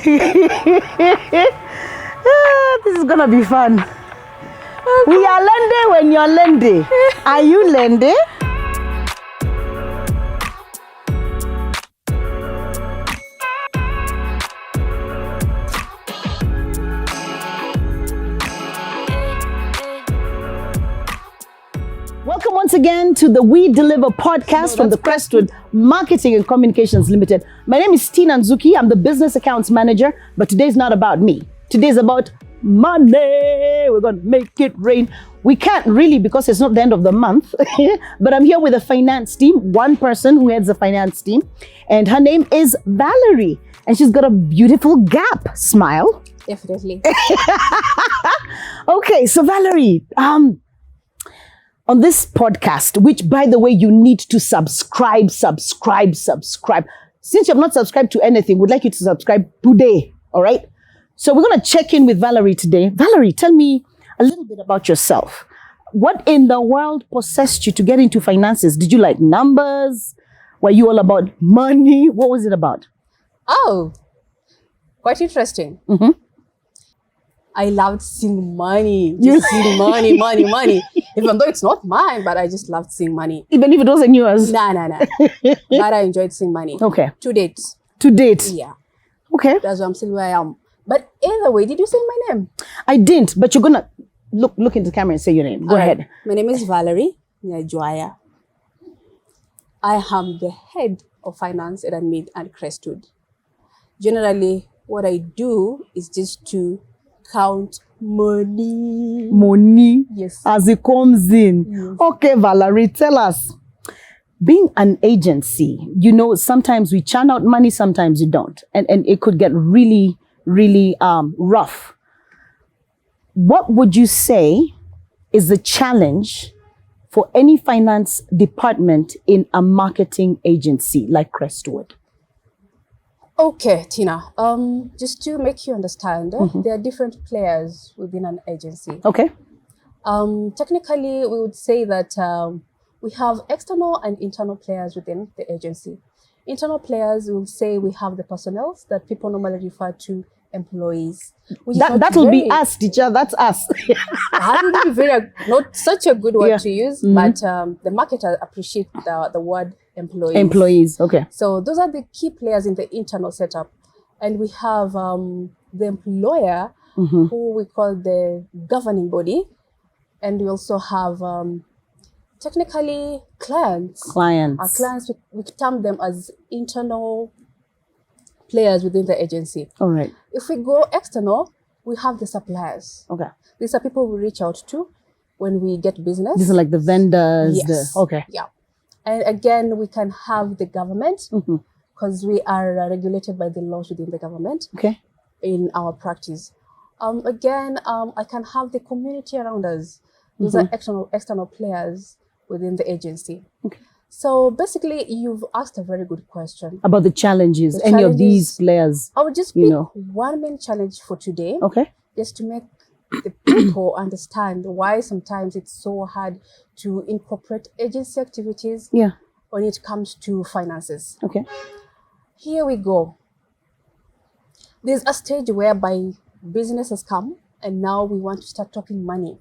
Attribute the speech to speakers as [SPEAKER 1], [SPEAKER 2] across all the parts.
[SPEAKER 1] This is gonna be fun. We are lending when you're lending. Are you lending? Welcome once again to the We Deliver podcast from the Crestwood Marketing and Communications Limited. My name is Tina Nzuki. I'm the business accounts manager, but today's not about me. Today's about money. We're going to make it rain. We can't really because it's not the end of the month, but I'm here with a finance team, one person who heads the finance team, and her name is Valerie, and she's got a beautiful gap smile.
[SPEAKER 2] Definitely.
[SPEAKER 1] Okay, so Valerie, on this podcast, which by the way, you need to subscribe. Since you have not subscribed to anything, we'd like you to subscribe today, all right? So we're going to check in with Valerie today. Valerie, tell me a little bit about yourself. What in the world possessed you to get into finances? Did you like numbers? Were you all about money? What was it about?
[SPEAKER 2] Oh, quite interesting.
[SPEAKER 1] Mm-hmm.
[SPEAKER 2] I loved seeing money. Just seeing money. Even though it's not mine, but I just loved seeing money.
[SPEAKER 1] Even if it wasn't yours?
[SPEAKER 2] Nah. But I enjoyed seeing money.
[SPEAKER 1] Okay.
[SPEAKER 2] To date.
[SPEAKER 1] To date?
[SPEAKER 2] Yeah.
[SPEAKER 1] Okay.
[SPEAKER 2] That's why I'm still where I am. But either way, did you say my name?
[SPEAKER 1] I didn't, but you're going to look into the camera and say your name. Go ahead.
[SPEAKER 2] My name is Valerie Nyajwaya. I am the head of finance at Mid and Crestwood. Generally, what I do is just to count money.
[SPEAKER 1] Money?
[SPEAKER 2] Yes.
[SPEAKER 1] As it comes in.
[SPEAKER 2] Yes.
[SPEAKER 1] Okay, Valerie, tell us. Being an agency, you know, sometimes we churn out money, sometimes you don't. And it could get really, really rough. What would you say is the challenge for any finance department in a marketing agency like Crestwood?
[SPEAKER 2] Okay, Tina. Just to make you understand, there are different players within an agency.
[SPEAKER 1] Okay.
[SPEAKER 2] Technically, we would say that we have external and internal players within the agency. Internal players, we would say we have the personnel that people normally refer to employees.
[SPEAKER 1] That will be us, teacher. That's us.
[SPEAKER 2] That would be not such a good word to use, but the marketers appreciate the word employees.
[SPEAKER 1] Employees, okay.
[SPEAKER 2] So those are the key players in the internal setup. And we have the employer, who we call the governing body. And we also have technically clients. Our clients, we term them as internal players within the agency.
[SPEAKER 1] All right.
[SPEAKER 2] If we go external, we have the suppliers.
[SPEAKER 1] Okay.
[SPEAKER 2] These are people we reach out to when we get business.
[SPEAKER 1] These are like the vendors.
[SPEAKER 2] Yes.
[SPEAKER 1] Okay.
[SPEAKER 2] Yeah. And again, we can have the government because we are regulated by the laws within the government.
[SPEAKER 1] Okay.
[SPEAKER 2] In our practice. Again, I can have the community around us. Those are external players within the agency. Okay. So basically, you've asked a very good question.
[SPEAKER 1] About the challenges, of these players.
[SPEAKER 2] I would just pick one main challenge for today.
[SPEAKER 1] Okay.
[SPEAKER 2] Just to make the people understand why sometimes it's so hard to incorporate agency activities when it comes to finances.
[SPEAKER 1] Okay.
[SPEAKER 2] Here we go. There's a stage whereby business has come and now we want to start talking money.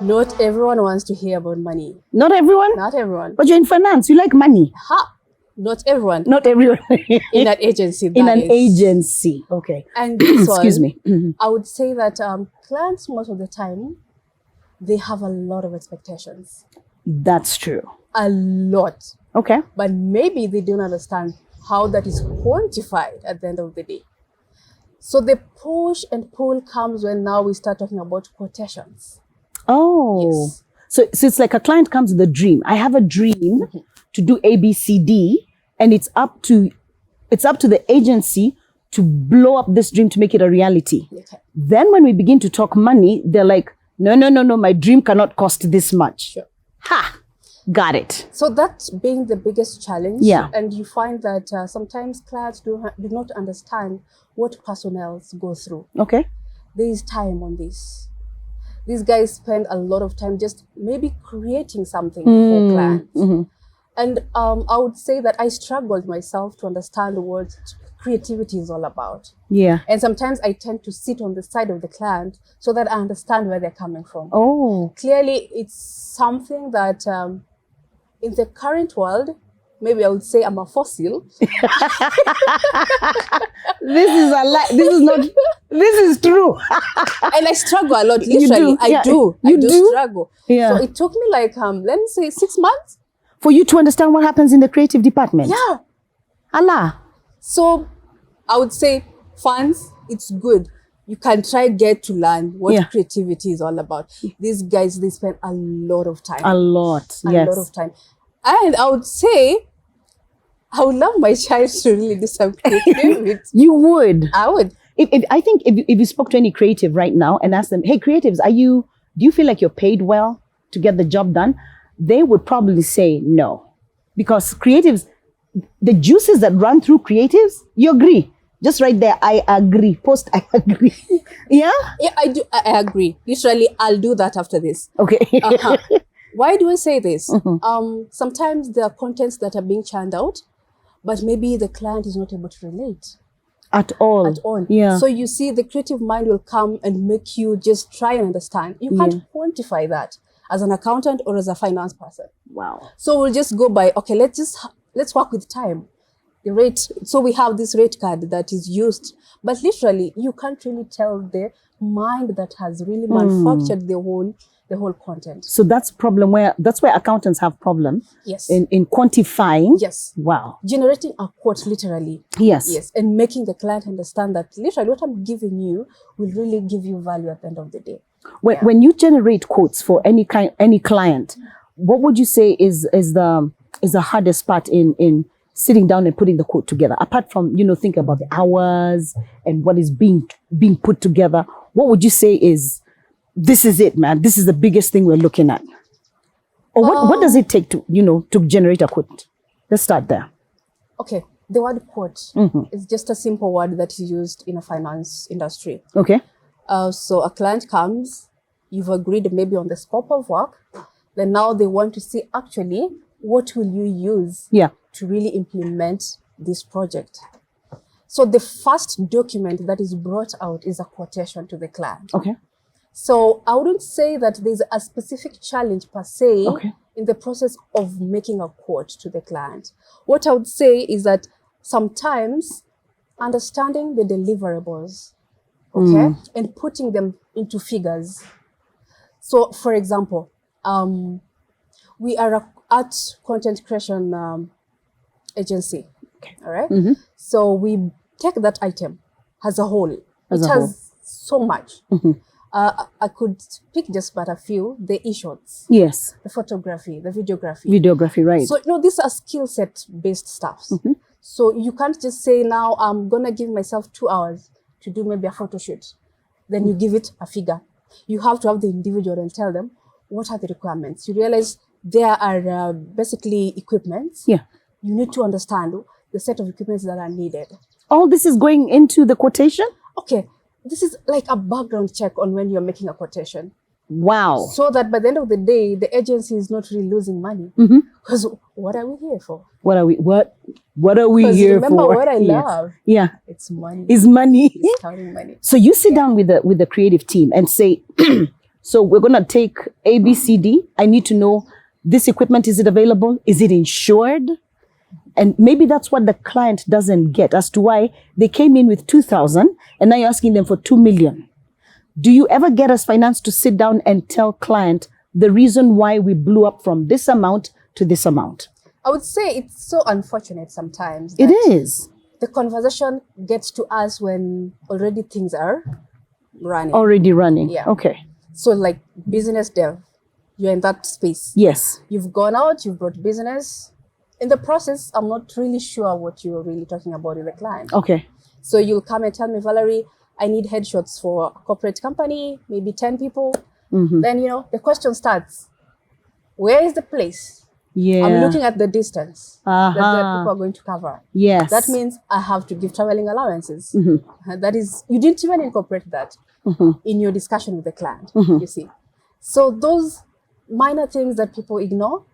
[SPEAKER 2] Not everyone wants to hear about money.
[SPEAKER 1] Not everyone?
[SPEAKER 2] Not everyone.
[SPEAKER 1] But you're in finance. You like money.
[SPEAKER 2] Not everyone.
[SPEAKER 1] Not everyone.
[SPEAKER 2] In that agency.
[SPEAKER 1] Agency. Okay.
[SPEAKER 2] And this one,
[SPEAKER 1] excuse me.
[SPEAKER 2] I would say that clients most of the time, they have a lot of expectations.
[SPEAKER 1] That's true.
[SPEAKER 2] A lot.
[SPEAKER 1] Okay.
[SPEAKER 2] But maybe they don't understand how that is quantified at the end of the day. So the push and pull comes when now we start talking about quotations.
[SPEAKER 1] Oh. Yes. So it's like a client comes with a dream. I have a dream to do A, B, C, D, and it's up to the agency to blow up this dream to make it a reality. Okay. Then when we begin to talk money, they're like, no, my dream cannot cost this much.
[SPEAKER 2] Sure.
[SPEAKER 1] Got it.
[SPEAKER 2] So that's being the biggest challenge.
[SPEAKER 1] Yeah.
[SPEAKER 2] And you find that sometimes clients do not understand what personnel go through.
[SPEAKER 1] Okay.
[SPEAKER 2] There is time on this. These guys spend a lot of time just maybe creating something for clients. And I would say that I struggled myself to understand what creativity is all about.
[SPEAKER 1] Yeah.
[SPEAKER 2] And sometimes I tend to sit on the side of the client so that I understand where they're coming from.
[SPEAKER 1] Oh.
[SPEAKER 2] Clearly, it's something that in the current world, maybe I would say I'm a fossil.
[SPEAKER 1] This is a lie. This is not. This is true.
[SPEAKER 2] And I struggle a lot.
[SPEAKER 1] You
[SPEAKER 2] Literally,
[SPEAKER 1] do. Yeah.
[SPEAKER 2] I do.
[SPEAKER 1] You
[SPEAKER 2] I
[SPEAKER 1] do?
[SPEAKER 2] struggle.
[SPEAKER 1] Yeah.
[SPEAKER 2] So it took me like let me say 6 months.
[SPEAKER 1] For you to understand what happens in the creative department.
[SPEAKER 2] Yeah.
[SPEAKER 1] Allah.
[SPEAKER 2] So I would say funds, it's good. You can try get to learn what
[SPEAKER 1] Yeah.
[SPEAKER 2] creativity is all about. These guys, they spend a lot of time.
[SPEAKER 1] A lot.
[SPEAKER 2] A
[SPEAKER 1] Yes.
[SPEAKER 2] lot of time. And I would say I would love my child to really do some creativity.
[SPEAKER 1] You would.
[SPEAKER 2] I would.
[SPEAKER 1] I think if you spoke to any creative right now and asked them, hey, creatives, do you feel like you're paid well to get the job done? They would probably say no. Because creatives, the juices that run through creatives, you agree. Just right there, I agree. Post, I agree. Yeah?
[SPEAKER 2] Yeah, I do. I agree. Literally, I'll do that after this.
[SPEAKER 1] Okay.
[SPEAKER 2] Uh-huh. Why do I say this? Sometimes there are contents that are being churned out, but maybe the client is not able to relate.
[SPEAKER 1] At all.
[SPEAKER 2] At all.
[SPEAKER 1] Yeah.
[SPEAKER 2] So you see, the creative mind will come and make you just try and understand. You can't quantify that as an accountant or as a finance person.
[SPEAKER 1] Wow.
[SPEAKER 2] So we'll just go by, okay, let's work with time. The rate. So we have this rate card that is used, but literally you can't really tell the mind that has really manufactured the whole content.
[SPEAKER 1] So that's where accountants have problem.
[SPEAKER 2] Yes.
[SPEAKER 1] In quantifying.
[SPEAKER 2] Yes.
[SPEAKER 1] Wow.
[SPEAKER 2] Generating a quote literally.
[SPEAKER 1] Yes.
[SPEAKER 2] Yes. And making the client understand that literally what I'm giving you will really give you value at the end of the day.
[SPEAKER 1] When you generate quotes for any client, what would you say is the hardest part in sitting down and putting the quote together? Apart from, think about the hours and what is being put together, what would you say is, this is it, man, this is the biggest thing we're looking at? Or what does it take to generate a quote? Let's start there.
[SPEAKER 2] Okay. The word quote is just a simple word that is used in a finance industry.
[SPEAKER 1] Okay.
[SPEAKER 2] So a client comes, you've agreed maybe on the scope of work, then now they want to see actually what will you use to really implement this project. So the first document that is brought out is a quotation to the client.
[SPEAKER 1] Okay.
[SPEAKER 2] So I wouldn't say that there's a specific challenge per se in the process of making a quote to the client. What I would say is that sometimes understanding the deliverables, and putting them into figures. So, for example, we are an art content creation agency. Okay. All right. So we take that item as a whole. It has so much. I could pick just but a few. The e-shots.
[SPEAKER 1] Yes.
[SPEAKER 2] The photography, the videography.
[SPEAKER 1] Videography, right.
[SPEAKER 2] So, these are skill set based stuffs. So you can't just say now I'm going to give myself 2 hours to do maybe a photo shoot. Then you give it a figure. You have to have the individual and tell them what are the requirements. You realize there are basically equipments.
[SPEAKER 1] Yeah.
[SPEAKER 2] You need to understand the set of equipments that are needed.
[SPEAKER 1] All this is going into the quotation?
[SPEAKER 2] Okay. This is like a background check on when you're making a quotation.
[SPEAKER 1] Wow.
[SPEAKER 2] So that by the end of the day, the agency is not really losing money. Because what are we here for?
[SPEAKER 1] What are we here
[SPEAKER 2] remember
[SPEAKER 1] for?
[SPEAKER 2] What I love.
[SPEAKER 1] Yeah.
[SPEAKER 2] It's money.
[SPEAKER 1] It's money.
[SPEAKER 2] It's counting money.
[SPEAKER 1] So you sit down with the creative team and say, so we're going to take A, B, C, D. I need to know this equipment. Is it available? Is it insured? And maybe that's what the client doesn't get as to why they came in with 2,000 and now you're asking them for 2 million. Do you ever get as finance to sit down and tell client the reason why we blew up from this amount to this amount?
[SPEAKER 2] I would say it's so unfortunate sometimes.
[SPEAKER 1] It is.
[SPEAKER 2] The conversation gets to us when already things are running.
[SPEAKER 1] Already running.
[SPEAKER 2] Yeah.
[SPEAKER 1] Okay.
[SPEAKER 2] So like business dev, you're in that space.
[SPEAKER 1] Yes.
[SPEAKER 2] You've gone out, you've brought business. In the process, I'm not really sure what you're really talking about with the client.
[SPEAKER 1] Okay.
[SPEAKER 2] So you'll come and tell me, Valerie, I need headshots for a corporate company, maybe 10 people. Then, the question starts, where is the place?
[SPEAKER 1] Yeah.
[SPEAKER 2] I'm looking at the distance that the people are going to cover.
[SPEAKER 1] Yes.
[SPEAKER 2] That means I have to give traveling allowances. That is, you didn't even incorporate that in your discussion with the client, you see. So those minor things that people ignore,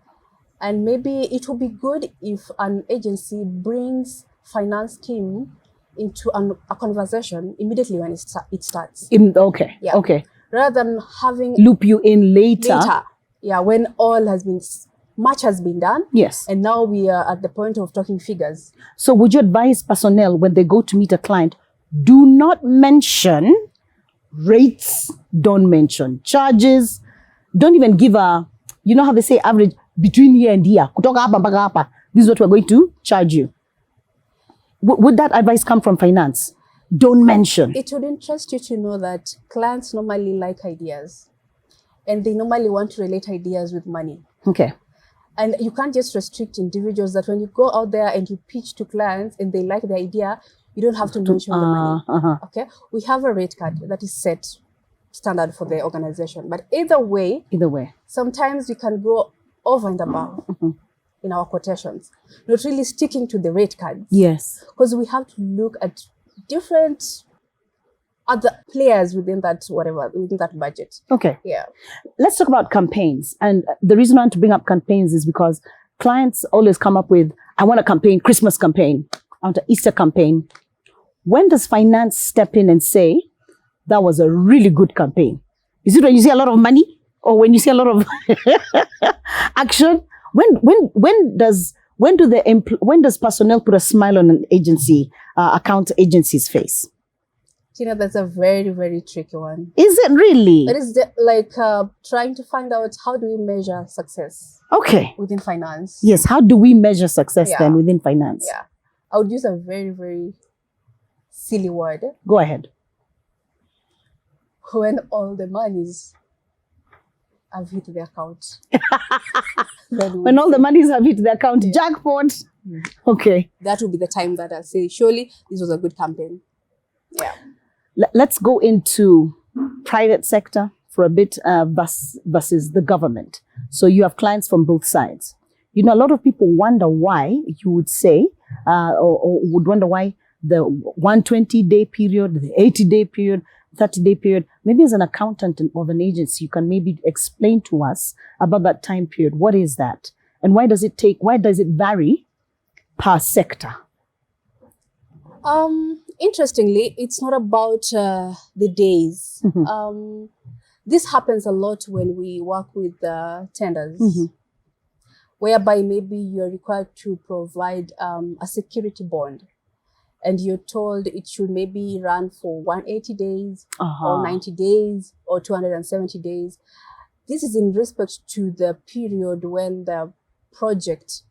[SPEAKER 2] And maybe it will be good if an agency brings finance team into a conversation immediately when it starts.
[SPEAKER 1] Okay.
[SPEAKER 2] Yeah.
[SPEAKER 1] Okay.
[SPEAKER 2] Rather than having
[SPEAKER 1] Loop you in later.
[SPEAKER 2] Yeah, when much has been done.
[SPEAKER 1] Yes.
[SPEAKER 2] And now we are at the point of talking figures.
[SPEAKER 1] So would you advise personnel when they go to meet a client, do not mention rates, don't mention charges, don't even give you know how they say average between here and here. Kutoka hapa mpaka hapa. This is what we're going to charge you. Would that advice come from finance? Don't mention.
[SPEAKER 2] It would interest you to know that clients normally like ideas, and they normally want to relate ideas with money.
[SPEAKER 1] Okay.
[SPEAKER 2] And you can't just restrict individuals that when you go out there and you pitch to clients and they like the idea, you don't have to mention the money. Okay. We have a rate card that is set standard for the organization. But either way, sometimes we can go over and above in our quotations, not really sticking to the rate cards.
[SPEAKER 1] Yes.
[SPEAKER 2] Because we have to look at different other players within that budget.
[SPEAKER 1] Okay.
[SPEAKER 2] Yeah.
[SPEAKER 1] Let's talk about campaigns. And the reason I want to bring up campaigns is because clients always come up with, I want a campaign, Christmas campaign, I want an Easter campaign. When does finance step in and say, that was a really good campaign? Is it when you see a lot of money or when you see a lot of action? When does personnel put a smile on an agency, account agency's face?
[SPEAKER 2] Tina, that's a very, very tricky one.
[SPEAKER 1] Is it really?
[SPEAKER 2] It is trying to find out how do we measure success.
[SPEAKER 1] Okay.
[SPEAKER 2] Within finance.
[SPEAKER 1] Yes. How do we measure success then within finance?
[SPEAKER 2] Yeah. I would use a very, very silly word.
[SPEAKER 1] Go ahead.
[SPEAKER 2] When all the monies have hit the account.
[SPEAKER 1] When all the monies have hit the account, jackpot. Okay.
[SPEAKER 2] That will be the time that I'll say, surely this was a good campaign. Yeah.
[SPEAKER 1] Let's go into private sector for a bit versus the government. So you have clients from both sides. You know, a lot of people wonder why you would say, or would wonder why the 120-day period, the 80-day period, 30-day period. Maybe as an accountant of an agency, you can maybe explain to us about that time period. What is that? And why does it vary per sector?
[SPEAKER 2] Interestingly, it's not about the days. This happens a lot when we work with tenders, whereby maybe you're required to provide a security bond. And you're told it should maybe run for 180 days or 90 days or 270 days. This is in respect to the period when the project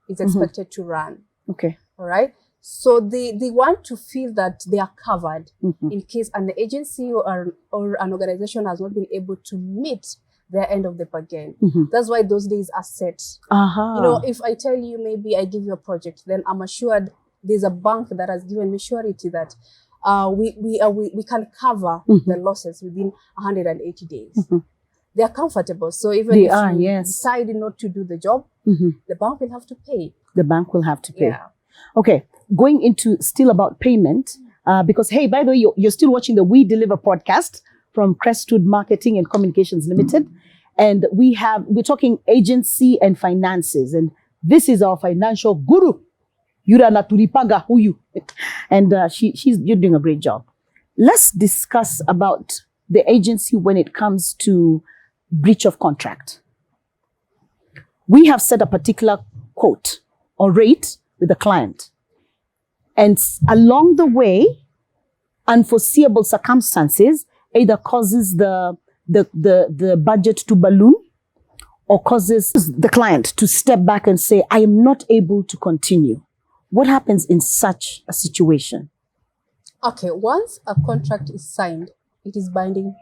[SPEAKER 2] is expected to run.
[SPEAKER 1] Okay.
[SPEAKER 2] All right. So they want to feel that they are covered in case an agency or an organization has not been able to meet their end of the bargain. That's why those days are set. You know, if I tell you maybe I give you a project, then I'm assured there's a bank that has given me surety that we can cover the losses within 180 days. They are comfortable. So even if you decide not to do the job, the bank will have to pay.
[SPEAKER 1] The bank will have to pay.
[SPEAKER 2] Yeah.
[SPEAKER 1] Okay. Going into still about payment, because, hey, by the way, you're still watching the We Deliver podcast from Crestwood Marketing and Communications Limited. And we're talking agency and finances. And this is our financial guru. Yura Naturipaga Huyu. And you're doing a great job. Let's discuss about the agency when it comes to breach of contract. We have set a particular quote or rate with the client. And along the way, unforeseeable circumstances either causes the budget to balloon or causes the client to step back and say, I am not able to continue. What happens in such a situation?
[SPEAKER 2] Okay, once a contract is signed, it is binding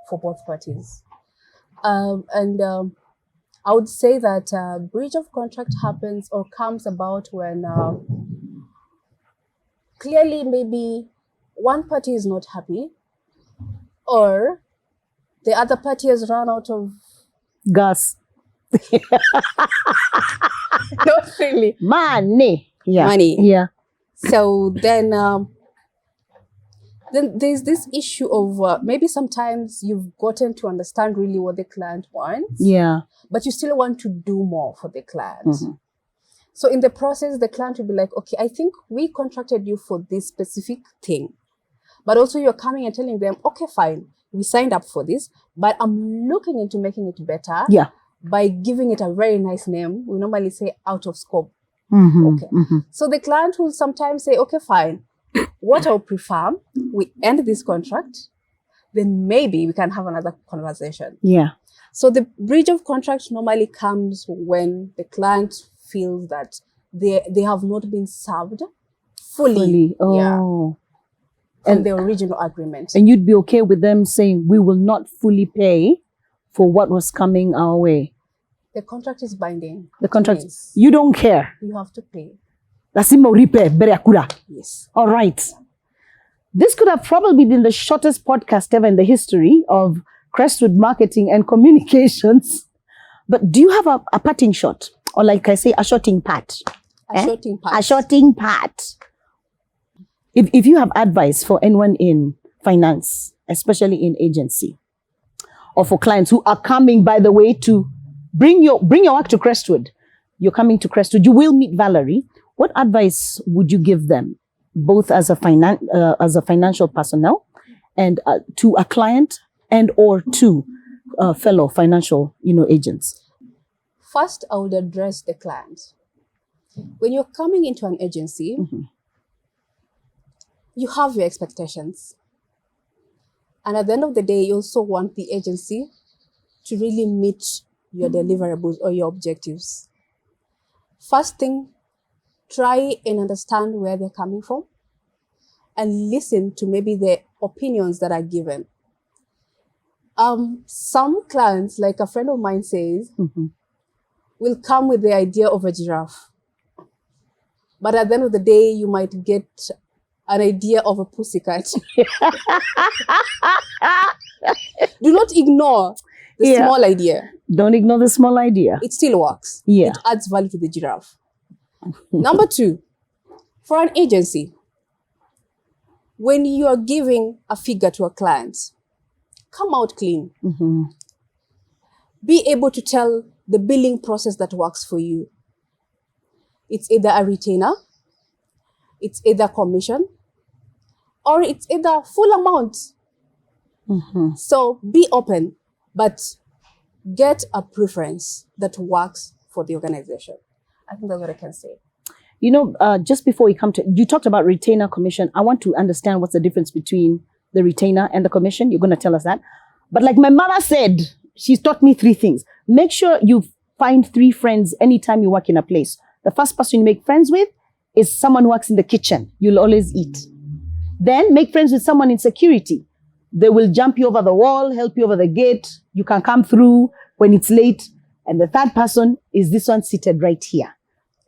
[SPEAKER 2] for both parties. I would say that breach of contract happens or comes about when clearly maybe one party is not happy or the other party has run out of
[SPEAKER 1] gas.
[SPEAKER 2] Not really.
[SPEAKER 1] Money. Yeah.
[SPEAKER 2] Money.
[SPEAKER 1] Yeah.
[SPEAKER 2] So then Then there's this issue of maybe sometimes you've gotten to understand really what the client wants,
[SPEAKER 1] Yeah.
[SPEAKER 2] but you still want to do more for the client. So in the process, the client will be like, okay, I think we contracted you for this specific thing. But also you're coming and telling them, okay, fine, we signed up for this, but I'm looking into making it better by giving it a very nice name. We normally say out of scope. Okay. So the client will sometimes say, okay, fine, what I would prefer, we end this contract, then maybe we can have another conversation.
[SPEAKER 1] Yeah.
[SPEAKER 2] So the breach of contract normally comes when the client feels that they have not been served fully.
[SPEAKER 1] Oh.
[SPEAKER 2] From the original agreement.
[SPEAKER 1] And you'd be okay with them saying, we will not fully pay for what was coming our way.
[SPEAKER 2] The contract is binding.
[SPEAKER 1] The contract,
[SPEAKER 2] Yes.
[SPEAKER 1] you don't care.
[SPEAKER 2] You have to pay.
[SPEAKER 1] Lazima ulipe, bere akura.
[SPEAKER 2] Yes.
[SPEAKER 1] All right. This could have probably been the shortest podcast ever in the history of Crestwood Marketing and Communications. But do you have a parting shot? Or like I say, a shorting part?
[SPEAKER 2] A shorting part.
[SPEAKER 1] A shorting part. If you have advice for anyone in finance, especially in agency, or for clients who are coming, by the way, to bring your work to Crestwood, you're coming to Crestwood, you will meet Valerie. What advice would you give them, both as a financial personnel, and to a client, and or to fellow financial, agents?
[SPEAKER 2] First, I would address the client. When you're coming into an agency, you have your expectations. And at the end of the day, you also want the agency to really meet your deliverables or your objectives. First thing, try and understand where they're coming from and listen to maybe the opinions that are given. Some clients, like a friend of mine says, will come with the idea of a giraffe. But at the end of the day, you might get an idea of a pussycat. Do not ignore the small idea.
[SPEAKER 1] Don't ignore the small idea.
[SPEAKER 2] It still works.
[SPEAKER 1] Yeah.
[SPEAKER 2] It adds value to the giraffe. Number two, for an agency, when you are giving a figure to a client, come out clean. Be able to tell the billing process that works for you. It's either a retainer, it's either commission, or it's either full amount. So be open, but get a preference that works for the organization. I think that's what I can say.
[SPEAKER 1] Just before we come to, you talked about retainer, commission. I want to understand what's the difference between the retainer and the commission. You're going to tell us that. But like my mother said, she's taught me 3 things. Make sure you find 3 friends anytime you work in a place. The first person you make friends with is someone who works in the kitchen. You'll always eat. Then make friends with someone in security. They will jump you over the wall, help you over the gate. You can come through when it's late. And the third person is this one seated right here.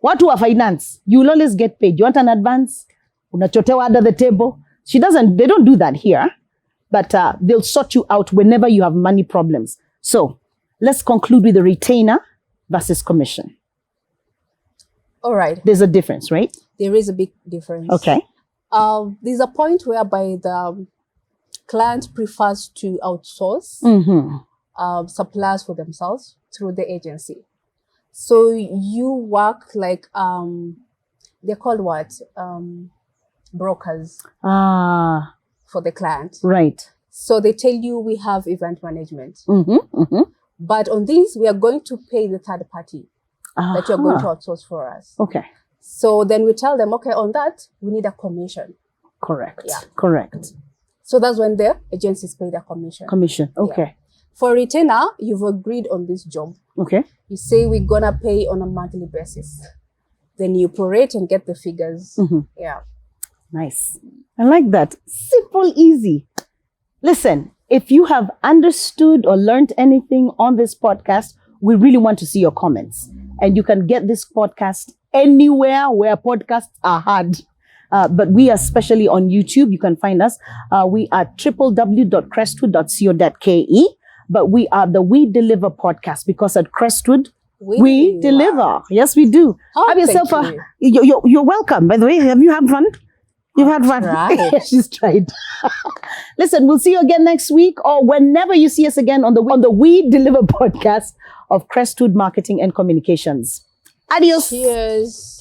[SPEAKER 1] Watu wa finance, you will always get paid. You want an advance? Unachotewa under the table. They don't do that here. But they'll sort you out whenever you have money problems. So let's conclude with the retainer versus commission.
[SPEAKER 2] All right.
[SPEAKER 1] There's a difference, right?
[SPEAKER 2] There is a big difference.
[SPEAKER 1] Okay.
[SPEAKER 2] There's a point whereby the client prefers to outsource suppliers for themselves through the agency. So you work like, they're called what? Brokers for the client.
[SPEAKER 1] Right.
[SPEAKER 2] So they tell you we have event management. But on this, we are going to pay the third party that you're going to outsource for us.
[SPEAKER 1] Okay.
[SPEAKER 2] So then we tell them, okay, on that, we need a commission.
[SPEAKER 1] Correct.
[SPEAKER 2] Yeah.
[SPEAKER 1] Correct.
[SPEAKER 2] So that's when the agencies pay their commission.
[SPEAKER 1] Commission. Okay.
[SPEAKER 2] Yeah. For retainer, you've agreed on this job.
[SPEAKER 1] Okay.
[SPEAKER 2] You say we're going to pay on a monthly basis. Then you prorate and get the figures. Yeah.
[SPEAKER 1] Nice. I like that. Simple, easy. Listen, if you have understood or learned anything on this podcast, we really want to see your comments. And you can get this podcast anywhere where podcasts are heard. But we are especially on YouTube. You can find us. We are www.crestwood.co.ke. But we are the We Deliver podcast because at Crestwood, we deliver. Yes, we do.
[SPEAKER 2] Oh,
[SPEAKER 1] have yourself
[SPEAKER 2] thank
[SPEAKER 1] you're welcome. By the way, have you had fun? You've had fun.
[SPEAKER 2] Right.
[SPEAKER 1] She's tried. Listen, we'll see you again next week or whenever you see us again on the We Deliver podcast of Crestwood Marketing and Communications. Adios.
[SPEAKER 2] Cheers.